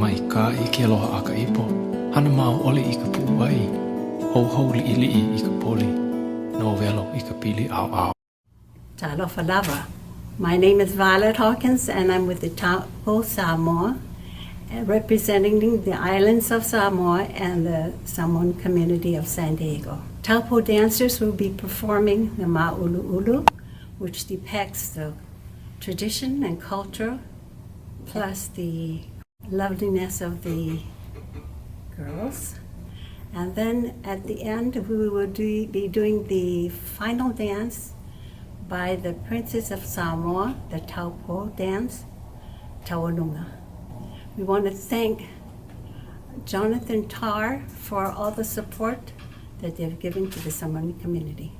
mai ka I ke aloha aka ipo. Hana mau oli I ka pu'uai. Hou hou li I ka poli. No velo I ka pili au au. Talofa lava. My name is Violet Hawkins and I'm with the Taupo Samoa, representing the islands of Samoa and the Samoan community of San Diego. Taupo dancers will be performing the Ma'ulu'ulu, which depicts the tradition and culture, plus the loveliness of the girls. And then at the end, we will be doing the final dance by the Princess of Samoa, the Taupo dance, Taurunga. We want to thank Jonathan Tarr for all the support that they've given to the Samoan community.